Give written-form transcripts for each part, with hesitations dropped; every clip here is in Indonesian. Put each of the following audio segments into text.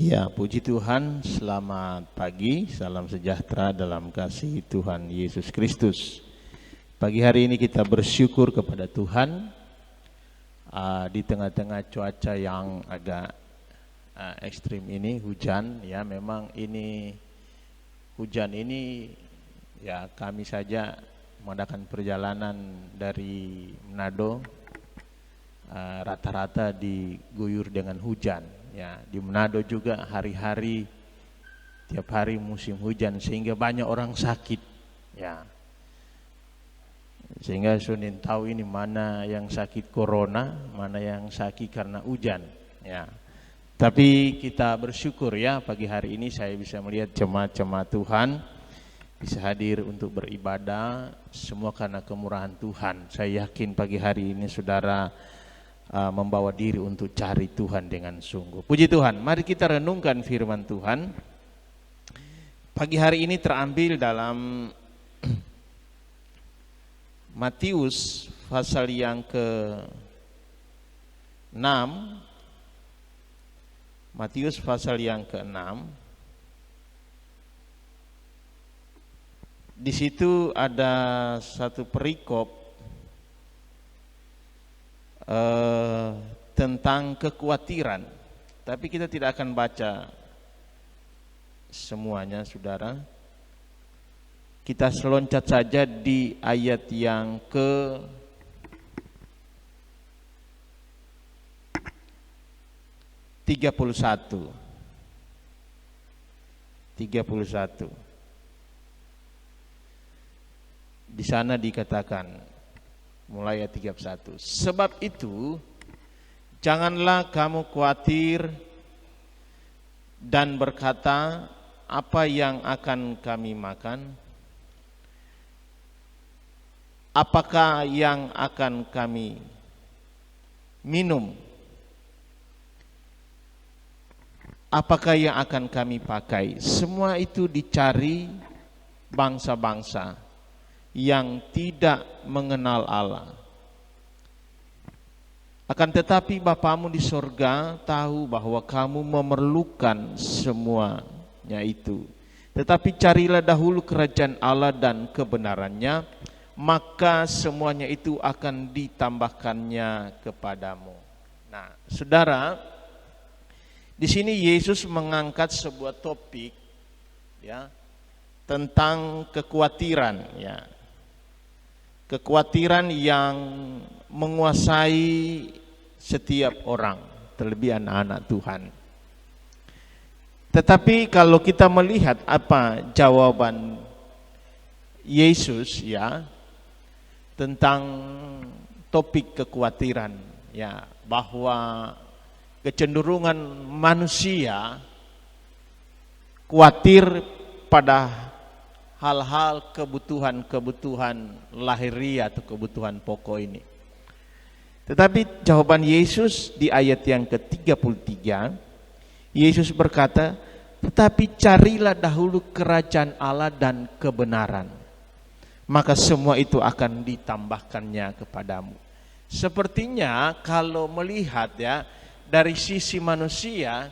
Ya, puji Tuhan, selamat pagi, salam sejahtera dalam kasih Tuhan Yesus Kristus. Pagi hari ini kita bersyukur kepada Tuhan di tengah-tengah cuaca yang agak ekstrim ini, hujan. Ya, memang ini hujan ini ya kami saja mengadakan perjalanan dari Manado rata-rata diguyur dengan hujan. Ya, di Manado juga hari-hari tiap hari musim hujan sehingga banyak orang sakit. Ya. Sehingga Sunin tahu ini mana yang sakit corona, mana yang sakit karena hujan. Ya. Tapi kita bersyukur ya pagi hari ini saya bisa melihat jemaat-jemaat Tuhan bisa hadir untuk beribadah, semua karena kemurahan Tuhan. Saya yakin pagi hari ini saudara membawa diri untuk cari Tuhan dengan sungguh. Puji Tuhan, mari kita renungkan firman Tuhan. Pagi hari ini terambil dalam Matius pasal yang ke-6. Matius pasal yang ke-6. Di situ ada satu perikop tentang kekhawatiran, tapi kita tidak akan baca semuanya, saudara. Kita seloncat saja di ayat yang ke-31. Di sana dikatakan mulai ayat 31. Sebab itu janganlah kamu khawatir dan berkata, apa yang akan kami makan? Apakah yang akan kami minum? Apakah yang akan kami pakai? Semua itu dicari bangsa-bangsa yang tidak mengenal Allah. Akan tetapi Bapamu di sorga tahu bahwa kamu memerlukan semuanya itu. Tetapi carilah dahulu kerajaan Allah dan kebenarannya, maka semuanya itu akan ditambahkannya kepadamu. Nah, saudara, di sini Yesus mengangkat sebuah topik ya tentang kekhawatiran ya. Kekhawatiran yang menguasai setiap orang, terlebih anak-anak Tuhan. Tetapi kalau kita melihat apa jawaban Yesus ya tentang topik kekhawatiran ya, bahwa kecenderungan manusia khawatir pada hal-hal kebutuhan lahiriah atau kebutuhan pokok ini. Tetapi jawaban Yesus di ayat yang ke-33, Yesus berkata, tetapi carilah dahulu kerajaan Allah dan kebenaran, maka semua itu akan ditambahkannya kepadamu. Sepertinya kalau melihat ya dari sisi manusia,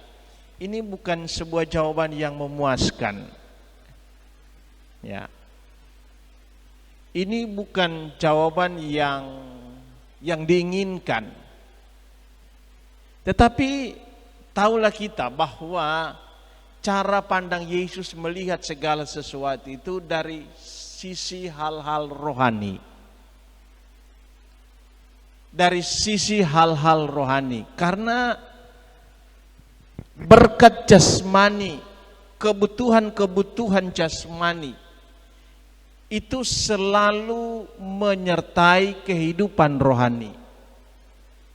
ini bukan sebuah jawaban yang memuaskan. Ya, ini bukan jawaban yang diinginkan. Tetapi tahulah kita bahwa cara pandang Yesus melihat segala sesuatu itu dari sisi hal-hal rohani. Dari sisi hal-hal rohani, karena berkat jasmani, kebutuhan-kebutuhan jasmani itu selalu menyertai kehidupan rohani.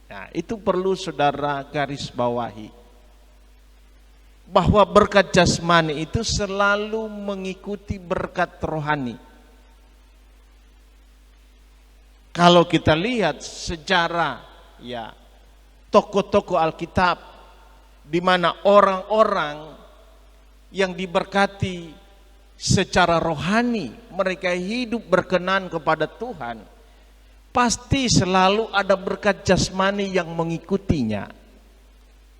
Nah, itu perlu saudara garis bawahi, bahwa berkat jasmani itu selalu mengikuti berkat rohani. Kalau kita lihat sejarah ya tokoh-tokoh Alkitab, di mana orang-orang yang diberkati secara rohani, mereka hidup berkenan kepada Tuhan, pasti selalu ada berkat jasmani yang mengikutinya.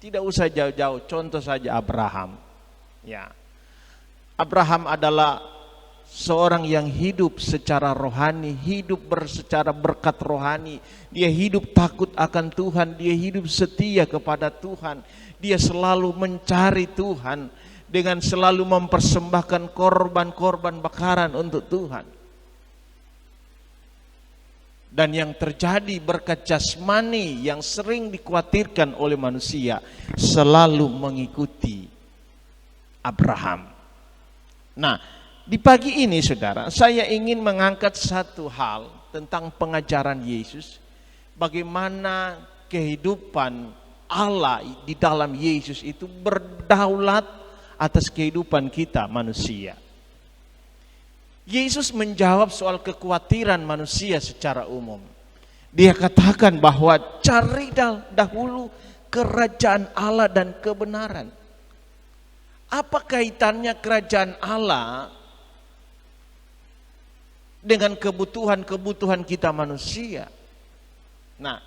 Tidak usah jauh-jauh, contoh saja Abraham. Ya. Abraham adalah seorang yang hidup secara rohani, hidup secara berkat rohani. Dia hidup takut akan Tuhan, dia hidup setia kepada Tuhan. Dia selalu mencari Tuhan dengan selalu mempersembahkan korban-korban bakaran untuk Tuhan. Dan yang terjadi berkat jasmani yang sering dikhawatirkan oleh manusia selalu mengikuti Abraham. Nah, di pagi ini saudara, saya ingin mengangkat satu hal tentang pengajaran Yesus. Bagaimana kehidupan Allah di dalam Yesus itu berdaulat atas kehidupan kita manusia. Yesus menjawab soal kekhawatiran manusia secara umum. Dia katakan bahwa cari dahulu kerajaan Allah dan kebenaran. Apa kaitannya kerajaan Allah dengan kebutuhan-kebutuhan kita manusia? Nah,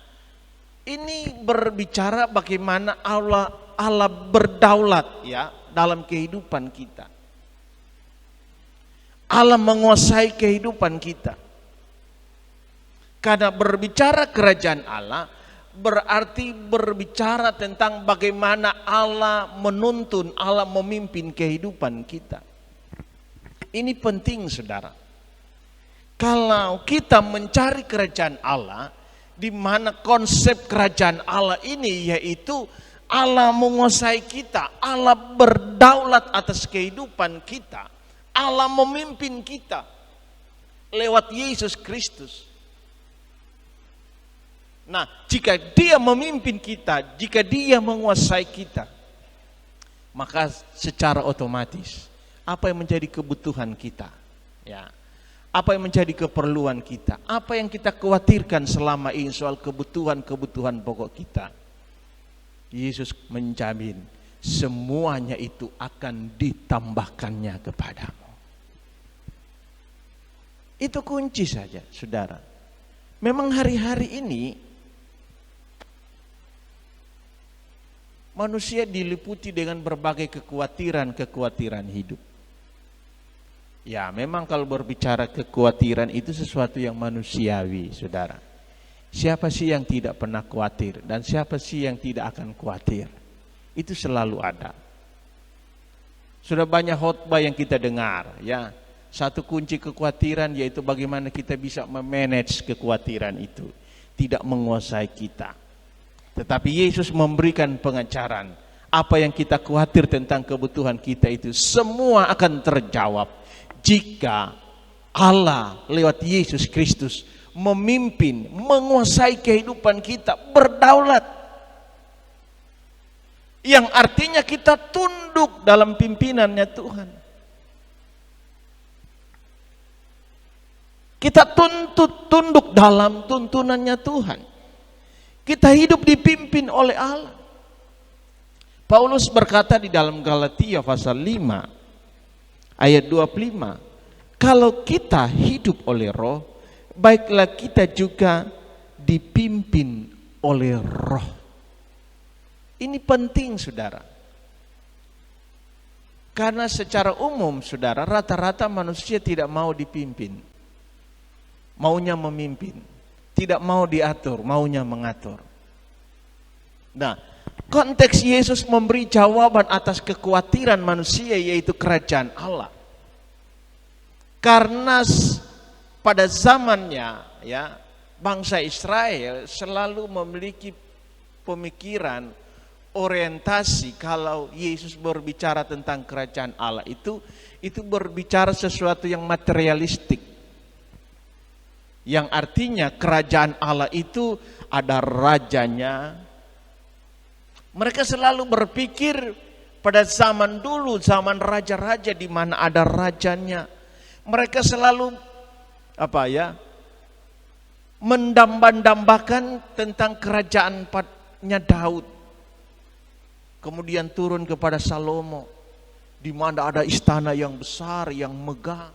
ini berbicara bagaimana Allah berdaulat ya dalam kehidupan kita. Allah menguasai kehidupan kita. Karena berbicara kerajaan Allah berarti berbicara tentang bagaimana Allah menuntun, Allah memimpin kehidupan kita. Ini penting saudara. Kalau kita mencari kerajaan Allah, di mana konsep kerajaan Allah ini yaitu Allah menguasai kita, Allah berdaulat atas kehidupan kita, Allah memimpin kita lewat Yesus Kristus. Nah, jika Dia memimpin kita, jika Dia menguasai kita, maka secara otomatis apa yang menjadi kebutuhan kita, ya, apa yang menjadi keperluan kita, apa yang kita khawatirkan selama ini soal kebutuhan-kebutuhan pokok kita, Yesus menjamin semuanya itu akan ditambahkannya kepadamu. Itu kunci saja, saudara. Memang hari-hari ini manusia diliputi dengan berbagai kekhawatiran hidup. Ya, memang kalau berbicara kekhawatiran itu sesuatu yang manusiawi, saudara. Siapa sih yang tidak pernah khawatir dan siapa sih yang tidak akan khawatir? Itu selalu ada. Sudah banyak khotbah yang kita dengar, ya. Satu kunci kekhawatiran yaitu bagaimana kita bisa memanage kekhawatiran itu, tidak menguasai kita. Tetapi Yesus memberikan pengajaran, apa yang kita khawatir tentang kebutuhan kita itu semua akan terjawab jika Allah lewat Yesus Kristus memimpin, menguasai kehidupan kita, berdaulat. Yang artinya kita tunduk dalam pimpinannya Tuhan. Kita tunduk dalam tuntunannya Tuhan. Kita hidup dipimpin oleh Allah. Paulus berkata di dalam Galatia pasal 5 ayat 25, kalau kita hidup oleh Roh, baiklah kita juga dipimpin oleh Roh. Ini penting saudara. Karena secara umum saudara, rata-rata manusia tidak mau dipimpin. Maunya memimpin, tidak mau diatur, maunya mengatur. Nah, konteks Yesus memberi jawaban atas kekhawatiran manusia yaitu kerajaan Allah. Karena pada zamannya ya, bangsa Israel selalu memiliki pemikiran, orientasi kalau Yesus berbicara tentang kerajaan Allah itu berbicara sesuatu yang materialistik. Yang artinya kerajaan Allah itu ada rajanya. Mereka selalu berpikir pada zaman dulu, zaman raja-raja di mana ada rajanya. Mereka selalu mendambakan tentang kerajaannya Daud. Kemudian turun kepada Salomo, di mana ada istana yang besar, yang megah,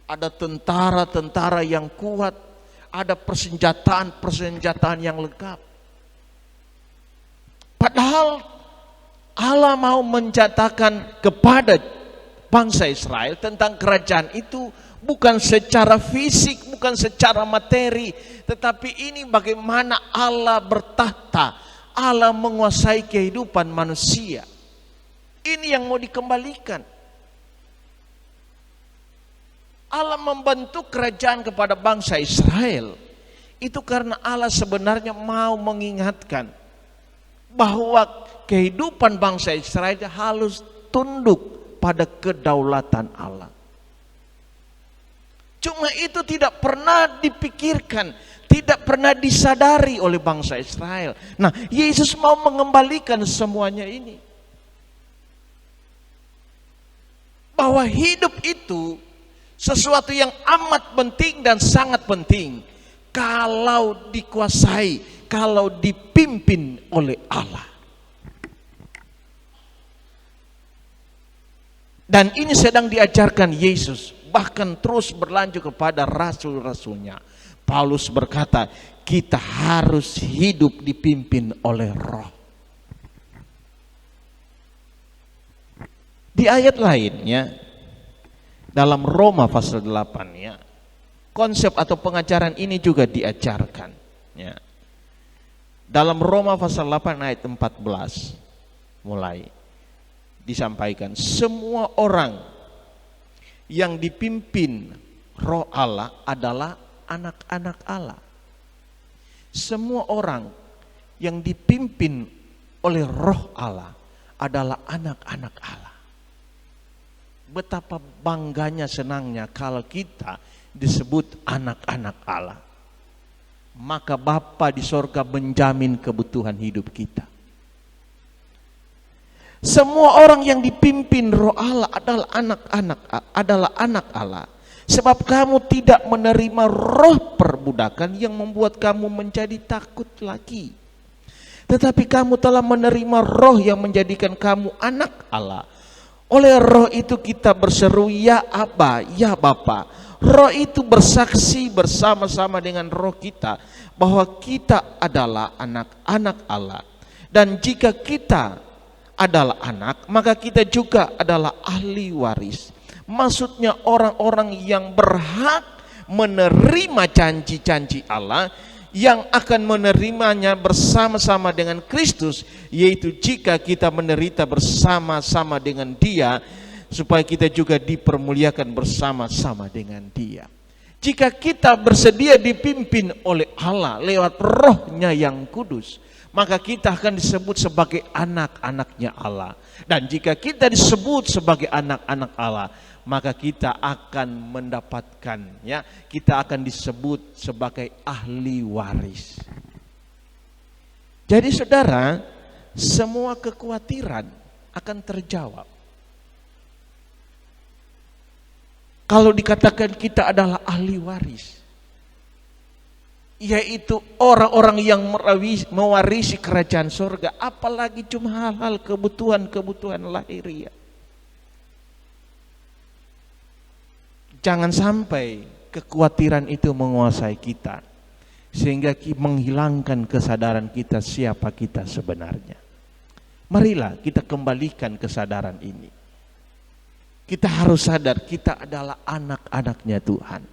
ada tentara-tentara yang kuat, ada persenjataan yang lengkap. Padahal Allah mau mencatatkan kepada bangsa Israel tentang kerajaan itu bukan secara fisik, bukan secara materi, tetapi ini bagaimana Allah bertahta, Allah menguasai kehidupan manusia. Ini yang mau dikembalikan. Allah membentuk kerajaan kepada bangsa Israel itu karena Allah sebenarnya mau mengingatkan bahwa kehidupan bangsa Israel harus tunduk pada kedaulatan Allah. Cuma itu tidak pernah dipikirkan, tidak pernah disadari oleh bangsa Israel. Nah, Yesus mau mengembalikan semuanya ini. Bahwa hidup itu sesuatu yang amat penting dan sangat penting kalau dikuasai, kalau dipimpin oleh Allah. Dan ini sedang diajarkan Yesus, bahkan terus berlanjut kepada rasul-rasulnya. Paulus berkata, kita harus hidup dipimpin oleh Roh. Di ayat lainnya, dalam Roma pasal 8 ya, konsep atau pengajaran ini juga diajarkan ya. Dalam Roma pasal 8 ayat 14 mulai disampaikan, semua orang yang dipimpin Roh Allah adalah anak-anak Allah. Semua orang yang dipimpin oleh Roh Allah adalah anak-anak Allah. Betapa bangganya, senangnya kalau kita disebut anak-anak Allah. Maka Bapa di sorga menjamin kebutuhan hidup kita. Semua orang yang dipimpin Roh Allah adalah anak Allah. Sebab kamu tidak menerima roh perbudakan yang membuat kamu menjadi takut lagi. Tetapi kamu telah menerima roh yang menjadikan kamu anak Allah. Oleh roh itu kita berseru, ya Aba, ya Bapa. Roh itu bersaksi bersama-sama dengan roh kita bahwa kita adalah anak-anak Allah. Dan jika kita adalah anak, maka kita juga adalah ahli waris. Maksudnya orang-orang yang berhak menerima janji-janji Allah, yang akan menerimanya bersama-sama dengan Kristus, yaitu jika kita menderita bersama-sama dengan Dia, supaya kita juga dipermuliakan bersama-sama dengan Dia. Jika kita bersedia dipimpin oleh Allah lewat Roh-Nya yang kudus, maka kita akan disebut sebagai anak-anaknya Allah. Dan jika kita disebut sebagai anak-anak Allah, maka kita akan mendapatkan, ya, kita akan disebut sebagai ahli waris. Jadi saudara, semua kekhawatiran akan terjawab kalau dikatakan kita adalah ahli waris, yaitu orang-orang yang mewarisi kerajaan surga. Apalagi cuma hal-hal kebutuhan lahiriah. Jangan sampai kekhawatiran itu menguasai kita sehingga menghilangkan kesadaran kita siapa kita sebenarnya. Marilah kita kembalikan kesadaran ini. Kita harus sadar kita adalah anak-anaknya Tuhan.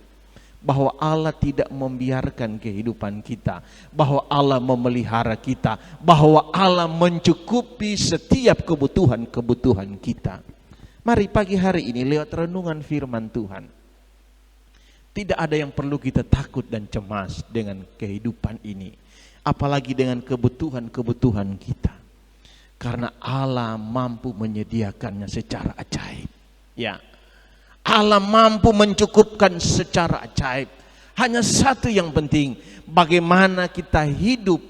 Bahwa Allah tidak membiarkan kehidupan kita, bahwa Allah memelihara kita, bahwa Allah mencukupi setiap kebutuhan kita. Mari pagi hari ini lewat renungan firman Tuhan, tidak ada yang perlu kita takut dan cemas dengan kehidupan ini, apalagi dengan kebutuhan kita, karena Allah mampu menyediakannya secara ajaib. Ya, Allah mampu mencukupkan secara ajaib. Hanya satu yang penting, bagaimana kita hidup,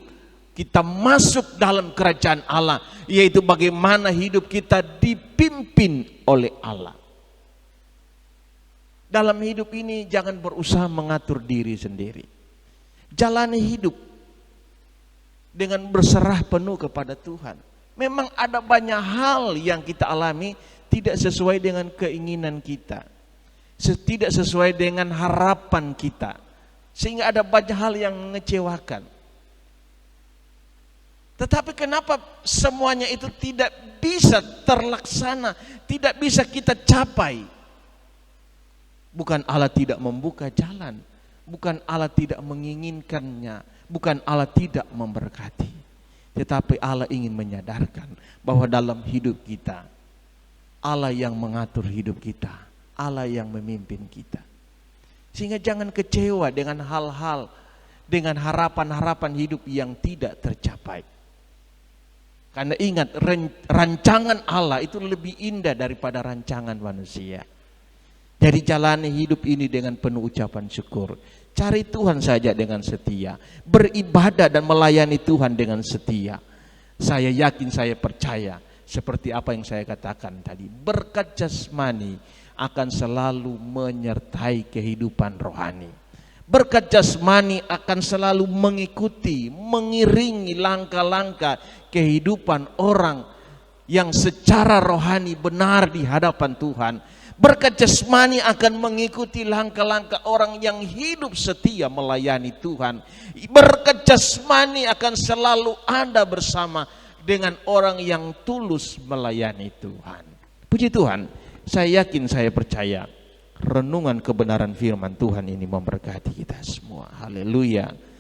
kita masuk dalam kerajaan Allah, yaitu bagaimana hidup kita dipimpin oleh Allah. Dalam hidup ini jangan berusaha mengatur diri sendiri. Jalani hidup dengan berserah penuh kepada Tuhan. Memang ada banyak hal yang kita alami tidak sesuai dengan keinginan kita, tidak sesuai dengan harapan kita, sehingga ada banyak hal yang mengecewakan. Tetapi kenapa semuanya itu tidak bisa terlaksana, tidak bisa kita capai? Bukan Allah tidak membuka jalan, bukan Allah tidak menginginkannya, bukan Allah tidak memberkati. Tetapi Allah ingin menyadarkan bahwa dalam hidup kita, Allah yang mengatur hidup kita, Allah yang memimpin kita. Sehingga jangan kecewa dengan hal-hal, dengan harapan-harapan hidup yang tidak tercapai. Karena ingat, rancangan Allah itu lebih indah daripada rancangan manusia. Jadi jalani hidup ini dengan penuh ucapan syukur. Cari Tuhan saja dengan setia. Beribadah dan melayani Tuhan dengan setia. Saya yakin, saya percaya, seperti apa yang saya katakan tadi, berkat jasmani akan selalu menyertai kehidupan rohani. Berkat jasmani akan selalu mengikuti, mengiringi langkah-langkah kehidupan orang yang secara rohani benar di hadapan Tuhan. Berkat jasmani akan mengikuti langkah-langkah orang yang hidup setia melayani Tuhan. Berkat jasmani akan selalu ada bersama dengan orang yang tulus melayani Tuhan. Puji Tuhan, saya yakin, saya percaya renungan kebenaran firman Tuhan ini memberkati kita semua. Haleluya.